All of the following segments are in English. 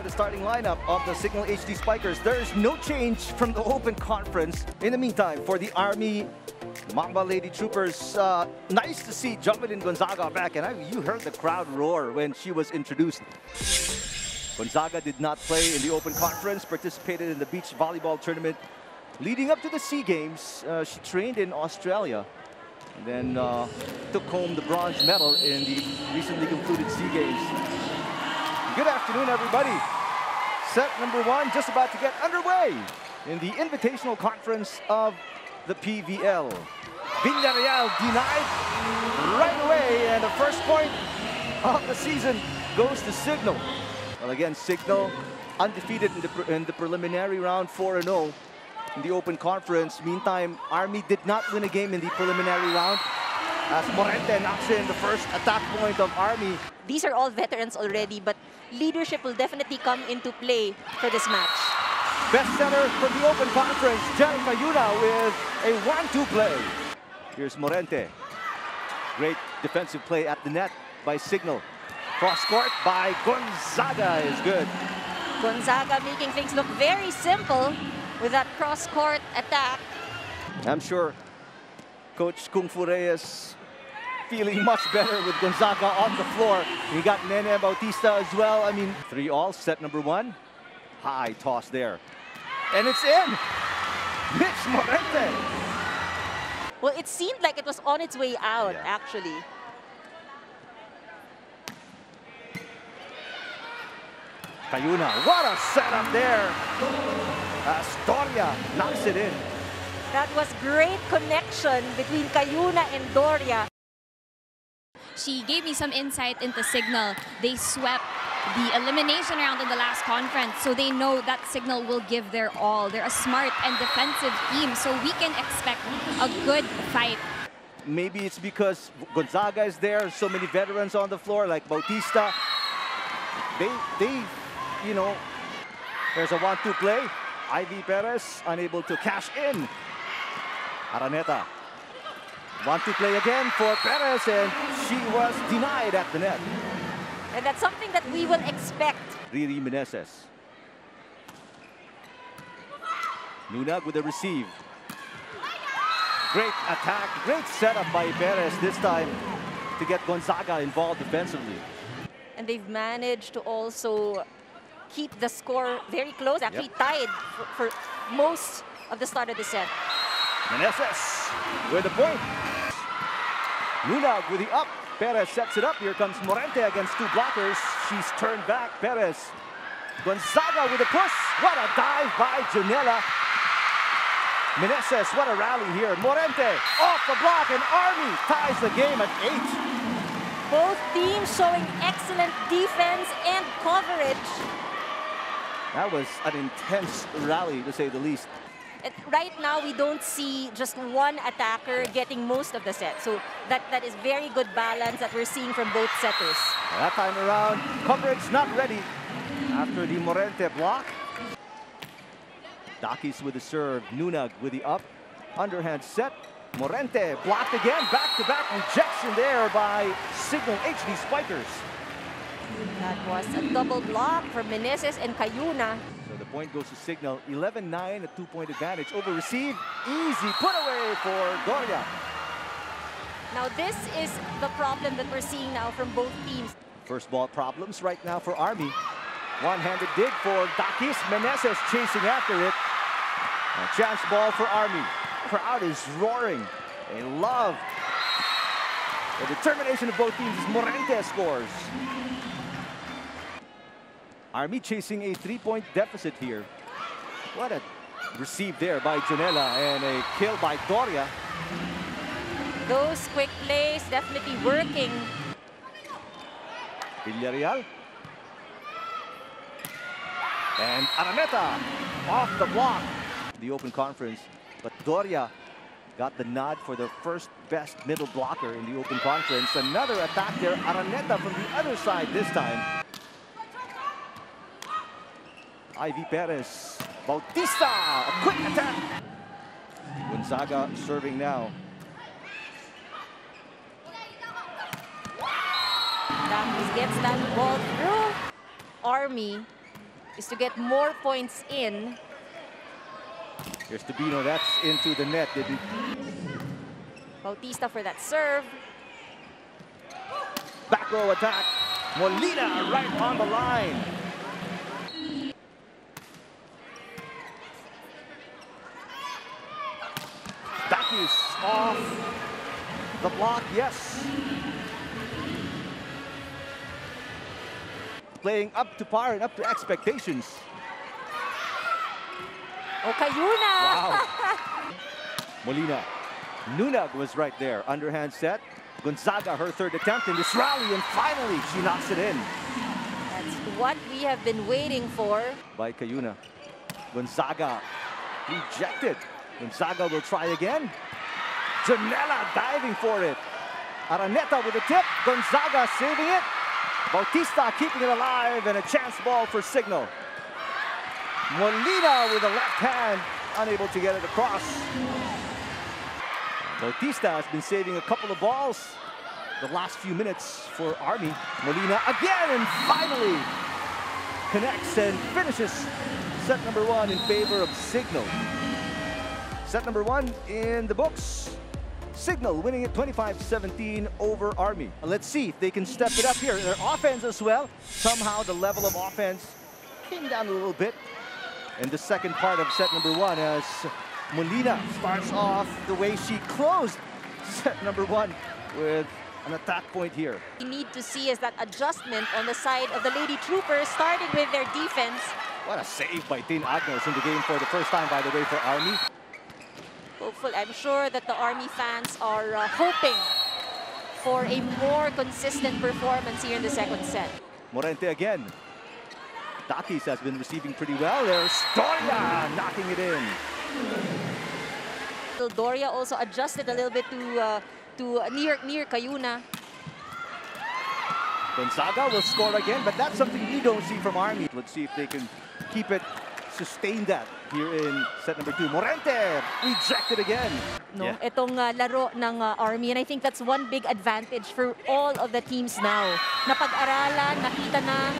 the starting lineup of the Cignal HD Spikers. There is no change from the Open Conference. In the meantime, for the Army Mamba Lady Troopers, nice to see Jovelyn Gonzaga back. And you heard the crowd roar when she was introduced. Gonzaga did not play in the Open Conference, participated in the beach volleyball tournament. Leading up to the SEA Games, she trained in Australia. And then took home the bronze medal in the recently concluded SEA Games. Good afternoon, everybody. Set number 1 just about to get underway in the Invitational Conference of the PVL. Villarreal denied right away, and the first point of the season goes to Cignal. Well, again, Cignal undefeated in the preliminary round, 4-0 in the Open Conference. Meantime, Army did not win a game in the preliminary round, as Morente knocks in the first attack point of Army. These are all veterans already, but leadership will definitely come into play for this match. Best center from the Open Conference, Jan Cayuna with a 1-2 play. Here's Morente. Great defensive play at the net by Cignal. Cross court by Gonzaga is good. Gonzaga making things look very simple with that cross court attack. I'm sure Coach Kung Fu Reyes feeling much better with Gonzaga on the floor. He got Nene Bautista as well. I mean, 3-all, set number 1. High toss there. And it's in! Mitch Morente! Well, it seemed like it was on its way out, actually. Cayuna, what a setup there! Doria knocks it in. That was great connection between Cayuna and Doria. She gave me some insight into Cignal. They swept the elimination round in the last conference, so they know that Cignal will give their all. They're a smart and defensive team, so we can expect a good fight. Maybe it's because Gonzaga is there, so many veterans on the floor like Bautista. They you know, there's a 1-2 play. Ivy Perez unable to cash in. Araneta. 1-2 play again for Perez, and she was denied at the net. And that's something that we will expect. Riri Meneses. Nunag with a receive. Great attack, great setup by Perez this time to get Gonzaga involved defensively. And they've managed to also keep the score very close, actually tied for most of the start of the set. Meneses with the point. Nunag with the up. Perez sets it up. Here comes Morente against 2 blockers. She's turned back. Perez. Gonzaga with a push. What a dive by Janela. Meneses, what a rally here. Morente off the block, and Army ties the game at 8. Both teams showing excellent defense and coverage. That was an intense rally, to say the least. Right now, we don't see just one attacker getting most of the set. So that is very good balance that we're seeing from both setters. That time around, coverage not ready after the Morente block. Dakis with the serve, Nunag with the up. Underhand set, Morente blocked again. Back-to-back rejection there by Cignal HD Spikers. That was a double block from Meneses and Cayuna. So the point goes to Cignal. 11-9, a 2-point advantage. Over receive, easy put away for Doria. Now this is the problem that we're seeing now from both teams. First ball problems right now for Army. One-handed dig for Dakis. Meneses chasing after it. A chance ball for Army. Crowd is roaring. They love the determination of both teams as Morente scores. Army chasing a 3-point deficit here. What a receive there by Janela, and a kill by Doria. Those quick plays definitely working. Villarreal. And Araneta off the block. The Open Conference, but Doria got the nod for the first best middle blocker in the Open Conference. Another attack there, Araneta from the other side this time. Ivy Perez, Bautista, a quick attack. Gonzaga serving now. Dakis gets that ball through. Army is to get more points in. Here's Tubino, that's into the net. Bautista for that serve. Back row attack. Molina right on the line. Dakis off the block, yes. Playing up to par and up to expectations. Okayuna! Wow. Molina. Nunag was right there. Underhand set. Gonzaga, her third attempt in this rally, and finally she knocks it in. That's what we have been waiting for. By Cayuna. Gonzaga rejected. Gonzaga will try again. Janela diving for it. Araneta with a tip. Gonzaga saving it. Bautista keeping it alive, and a chance ball for Cignal. Molina with a left hand, unable to get it across. Bautista has been saving a couple of balls the last few minutes for Army. Molina again, and finally connects and finishes set number 1 in favor of Cignal. Set number 1 in the books. Cignal winning it 25-17 over Army. Let's see if they can step it up here. Their offense as well. Somehow the level of offense came down a little bit in the second part of set number 1 as Molina starts off the way she closed set number 1 with an attack point here. We need to see is that adjustment on the side of the Lady Troopers, starting with their defense. What a save by Tin Agnos in the game for the first time, by the way, for Army. Hopefully, I'm sure that the Army fans are hoping for a more consistent performance here in the second set. Morente again. Dakis has been receiving pretty well. There's Doria knocking it in. Doria also adjusted a little bit to near Cayuna. Gonzaga will score again, but that's something we don't see from Army. Let's see if they can keep it, sustain that here in set number 2. Morente rejected again. No, itong laro ng Army, and I think that's one big advantage for all of the teams now. Napag-aralan, nakita na.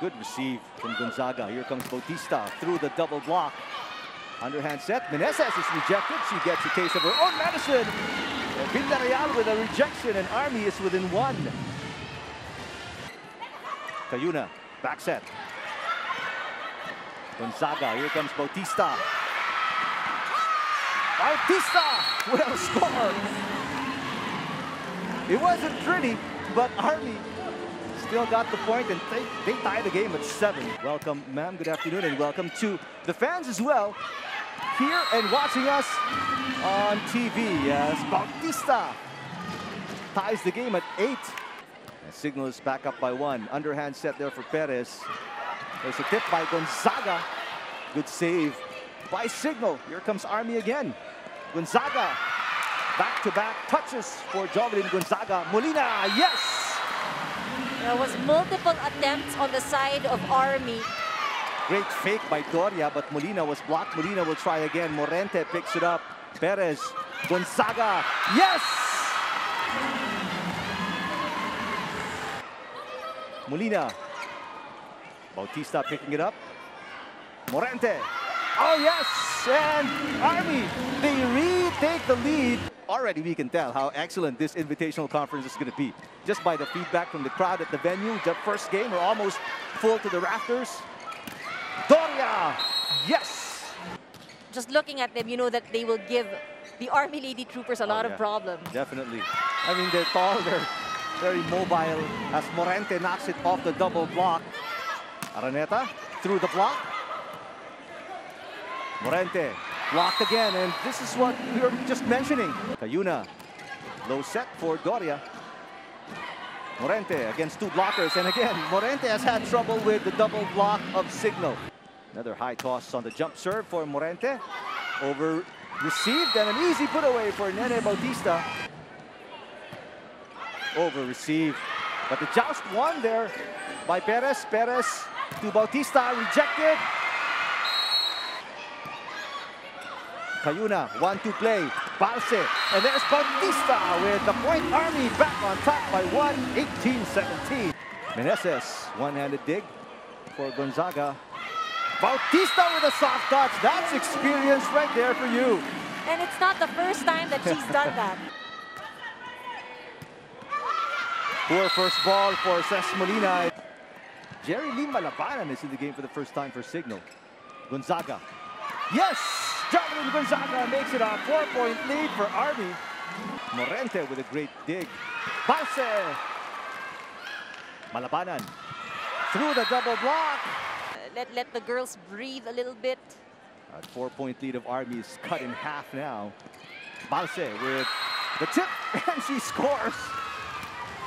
Good receive from Gonzaga. Here comes Bautista through the double block. Underhand set. Meneses is rejected. She gets a taste of her own medicine. Villarreal with a rejection, and Army is within 1. Cayuna, back set. Gonzaga, here comes Bautista. Bautista will score. It wasn't pretty, but Army still got the point, and they tie the game at 7. Welcome, ma'am. Good afternoon, and welcome to the fans as well, here and watching us on TV as Bautista ties the game at 8. And Cignal is back up by 1. Underhand set there for Perez. There's a tip by Gonzaga. Good save by Cignal. Here comes Army again. Gonzaga, back-to-back touches for Jovelyn Gonzaga. Molina, yes! There was multiple attempts on the side of Army. Great fake by Doria, but Molina was blocked. Molina will try again. Morente picks it up. Perez, Gonzaga, yes! Molina. Bautista picking it up. Morente. Oh, yes! And Army, they retake the lead. Already we can tell how excellent this Invitational Conference is going to be. Just by the feedback from the crowd at the venue. The first game, we're almost full to the rafters. Doria, yes! Just looking at them, you know that they will give the Army Lady Troopers a lot of problems. Definitely. I mean, they're tall, they're very mobile as Morente knocks it off the double block. Araneta through the block. Morente blocked again, and this is what we were just mentioning. Cayuna, low set for Doria. Morente against 2 blockers, and again, Morente has had trouble with the double block of Cignal. Another high toss on the jump serve for Morente. Over received, and an easy put away for Nene Bautista. Over received, but the joust won there by Perez. Perez to Bautista, rejected. Cayuna, 1-2 play, Balse, and there's Bautista with the point. Army back on top by 1, 18-17. Meneses, one-handed dig. for Gonzaga. Bautista with a soft touch. That's experience right there for you. And it's not the first time that she's done that. Poor first ball for Ces Molina. Jerry Lee Malabanan is in the game for the first time for Cignal. Gonzaga. Yes! Javelin Gonzaga makes it a 4-point lead for Army. Morente with a great dig. Balse! Malabanan through the double block. Let the girls breathe a little bit. A 4-point lead of Army is cut in half now. Balse with the tip, and she scores.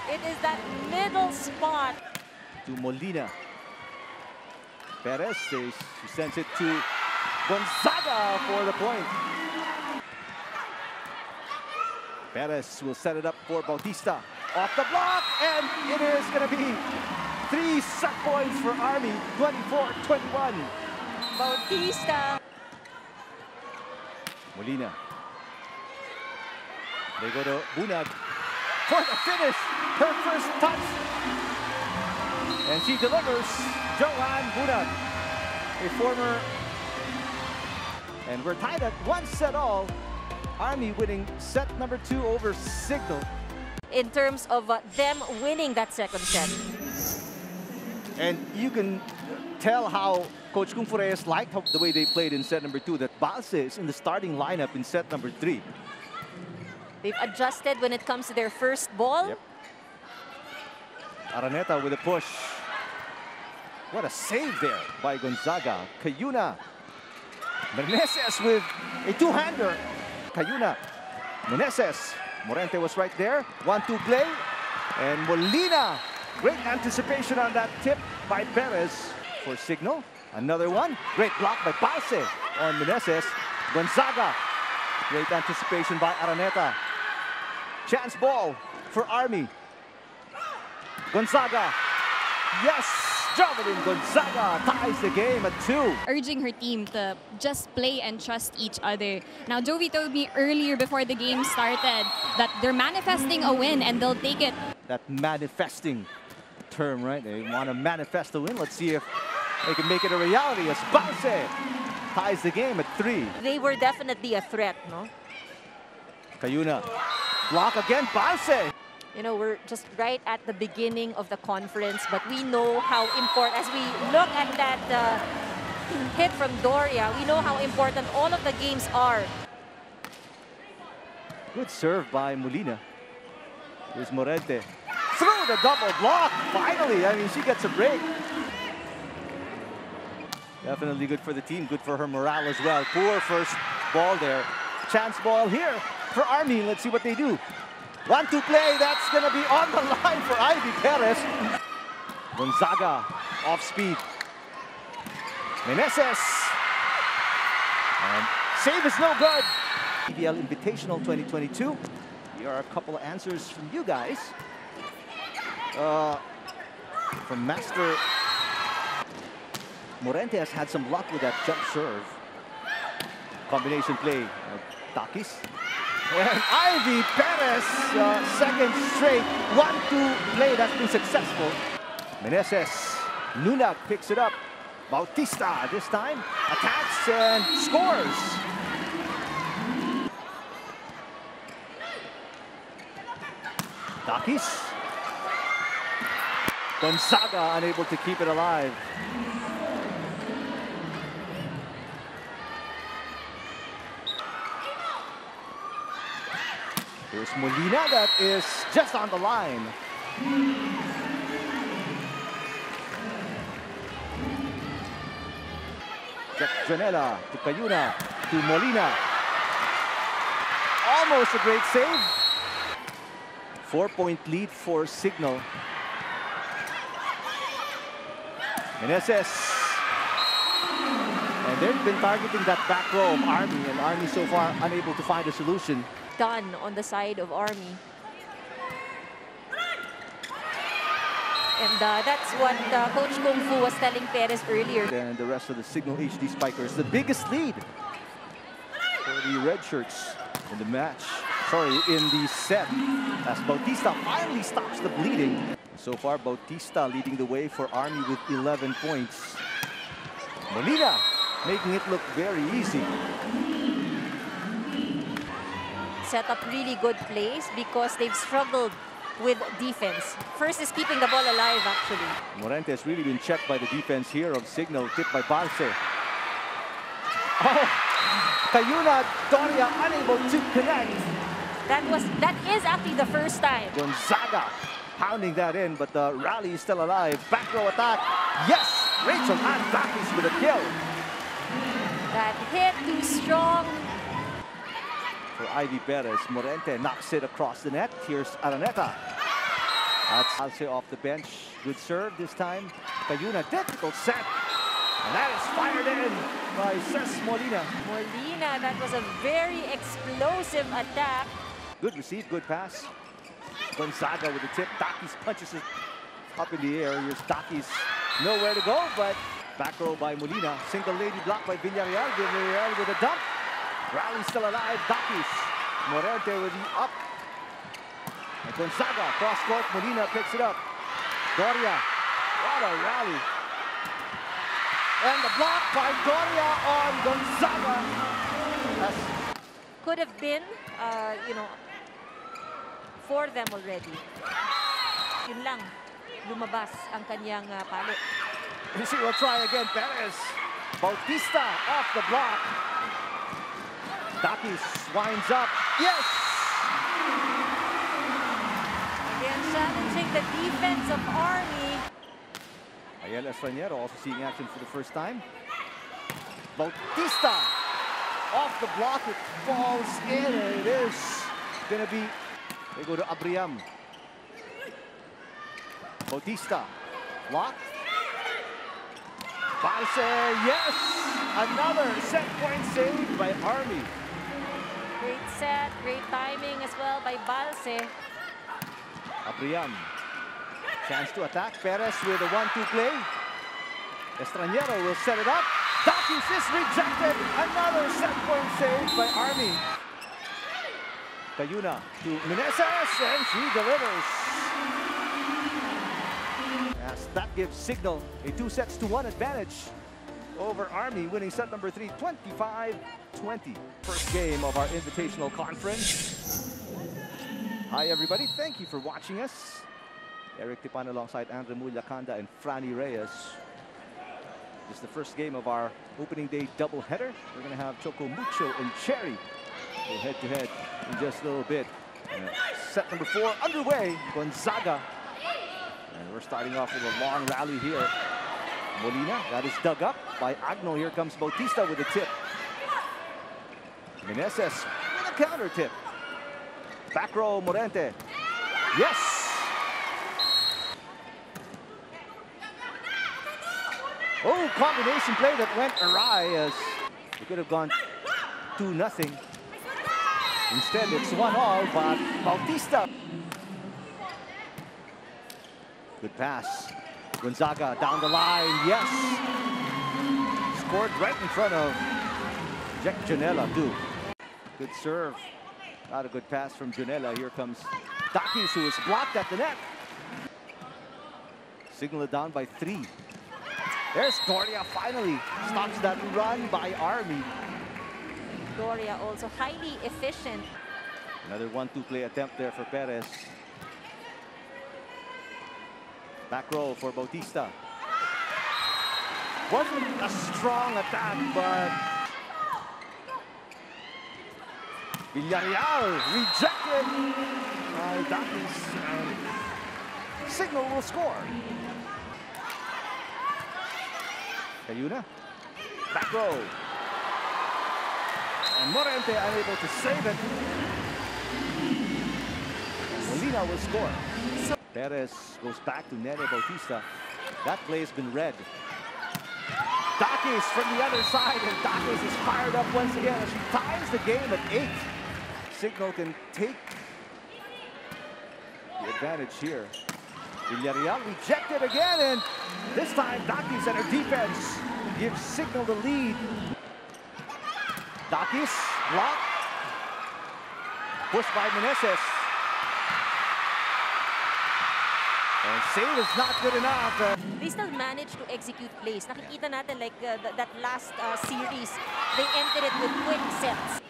It is that middle spot. To Molina. Perez stays. She sends it to Gonzaga for the point. Perez will set it up for Bautista. Off the block, and it is going to be 3 set points for Army, 24-21. Bautista. Molina. They go to Bunag for the finish. Her first touch. And she delivers. Joanne Bunag, a former. And we're tied at 1-all. Army winning set number 2 over Cignal. In terms of them winning that second set. And you can tell how Coach Kung Fu Reyes liked the way they played in set number 2, that Balse is in the starting lineup in set number 3. They've adjusted when it comes to their first ball. Yep. Araneta with a push. What a save there by Gonzaga. Cayuna. Meneses with a two-hander. Cayuna. Meneses. Morente was right there. 1-2 play. And Molina. Great anticipation on that tip by Perez for Cignal. Another one. Great block by Balse on Meneses. Gonzaga. Great anticipation by Araneta. Chance ball for Army. Gonzaga. Yes! Javelin Gonzaga ties the game at 2. Urging her team to just play and trust each other. Now, Jovi told me earlier before the game started that they're manifesting a win and they'll take it. That manifesting term, right? They want to manifest a win. Let's see if they can make it a reality as Balse ties the game at 3. They were definitely a threat, no? Cayuna. Block again, Balse. You know, we're just right at the beginning of the conference, but we know how important, as we look at that hit from Doria, we know how important all of the games are. Good serve by Molina. Here's Morente. Through the double block, finally. I mean, she gets a break. Definitely good for the team, good for her morale as well. Poor first ball there. Chance ball here for Army. Let's see what they do. 1-2 play, that's going to be on the line for Ivy Perez. Gonzaga off speed. Meneses. And save is no good. PVL Invitational 2022. Here are a couple of answers from you guys. From Master. Morente has had some luck with that jump serve. Combination play. Takis. And Ivy Perez, second straight 1-2 play that's been successful. Meneses, Nunag picks it up. Bautista this time attacks and scores. Takis. Gonzaga unable to keep it alive. Here's Molina, that is just on the line. Janela to Cayuna to Molina. Almost a great save. 4-point lead for Cignal. Meneses. And they've been targeting that back row of Army, and Army so far unable to find a solution. Done on the side of Army. And that's what Coach Kung Fu was telling Perez earlier. And the rest of the Cignal HD Spikers, the biggest lead for the red shirts in the match. Sorry, in the set. As Bautista finally stops the bleeding. So far, Bautista leading the way for Army with 11 points. Molina making it look very easy. Set up really good plays because they've struggled with defense. First is keeping the ball alive, actually. Morente has really been checked by the defense here of Cignal, tipped by Balse. Oh, Cayuna, Doria unable to connect. That is actually the first time. Gonzaga pounding that in, but the rally is still alive. Back row attack. Yes, Rachel and Dakis with a kill. That hit too strong. For Ivy Perez, Morente knocks it across the net. Here's Araneta. That's Balse off the bench. Good serve this time. Cayuna, difficult set. And that is fired in by Ces Molina. Molina, that was a very explosive attack. Good receive, good pass. Gonzaga with the tip. Dakis punches it up in the air. Here's Dakis. Nowhere to go, but back row by Molina. Single lady block by Villarreal. Villarreal with a dump. Rally still alive. Dakis. Morente with the up. And Gonzaga cross court. Molina picks it up. Doria. What a rally. And the block by Doria on Gonzaga. Could have been, you know, for them already. Yun lang, lumabas ang kanyang palo. You see, we'll try again. Perez. Bautista off the block. Dakis winds up. Yes! Again, challenging the defense of Army. Ayel Estraniero also seeing action for the first time. Bautista off the block. It falls in. And it is going to be... They go to Abriam. Bautista. Block. Balse, yes! Another set point saved by Army. Great set, great timing as well by Balse. Abriam. Chance to attack. Perez with a 1-2 play. Estraniero will set it up. Dakis is rejected. Another set point saved by Army. Cayuna to Meneses, and she delivers. As that gives Cignal a 2-1 advantage over Army, winning set number 3, 25-20. First game of our Invitational Conference. Hi everybody, thank you for watching us. Eric Tipan alongside Andre Mulacanda and Franny Reyes. This is the first game of our opening day doubleheader. We're going to have Choco Mucho and Cherry go head-to-head in just a little bit. Set number 4 underway, Gonzaga. And we're starting off with a long rally here. Molina, that is dug up by Agno. Here comes Bautista with a tip. Meneses with a counter tip. Back row, Morente. Yes! Oh, combination play that went awry as it could have gone 2-0. Instead, it's 1-1, but Bautista. Good pass. Gonzaga down the line, yes! Scored right in front of Jack Janela, too. Good serve. Not a good pass from Janela. Here comes Dakis, who is blocked at the net. Cignal down by 3. There's Doria finally. Stops that run by Army. Doria also highly efficient. Another 1-2 play attempt there for Perez. Back row for Bautista. Wasn't a strong attack, but Villarreal rejected by Dakis, and Cignal will score. Cayuna, back row. And Morente unable to save it. Molina will score. Perez goes back to Nene Bautista. That play has been read. Dakis from the other side, and Dakis is fired up once again as she ties the game at 8. Cignal can take the advantage here. Villarreal rejected again, and this time Dakis and her defense gives Cignal the lead. Dakis, block. Pushed by Meneses. And save is not good enough. They still managed to execute plays. Nakikita natin like that last series, they ended it with quick sets.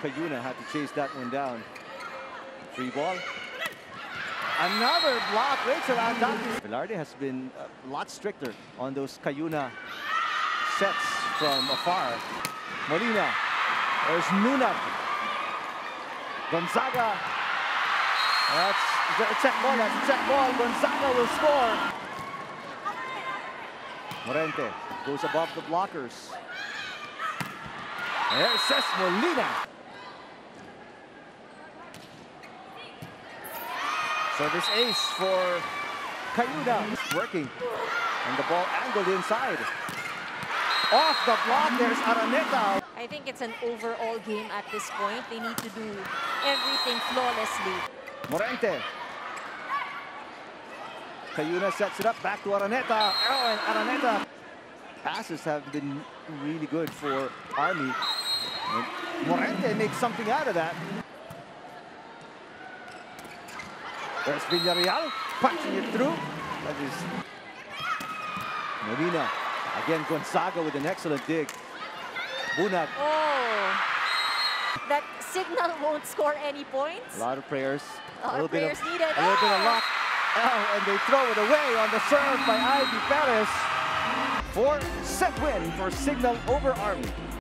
Cayuna had to chase that one down. Free ball. Another block. Rachel Andante. Velarde has been a lot stricter on those Cayuna sets from afar. Molina. There's Nunat. Gonzaga. That's a check ball. That's a check ball. Gonzaga will score. Morente goes above the blockers. There's Cesc Molina. Service ace for Cayuna. Working. And the ball angled inside. Off the block, there's Araneta. I think it's an overall game at this point. They need to do everything flawlessly. Morente. Cayuna sets it up back to Araneta. Oh, and Araneta. Passes have been really good for Army. And Morente makes something out of that. There's Villarreal punching it through. That is Molina. Again, Gonzaga with an excellent dig. Bunag. Oh, that Cignal won't score any points. A lot of prayers. A lot of prayers needed. A little bit of luck. Oh, and they throw it away on the serve by Ivy Perez. 4-set win for Cignal over Army.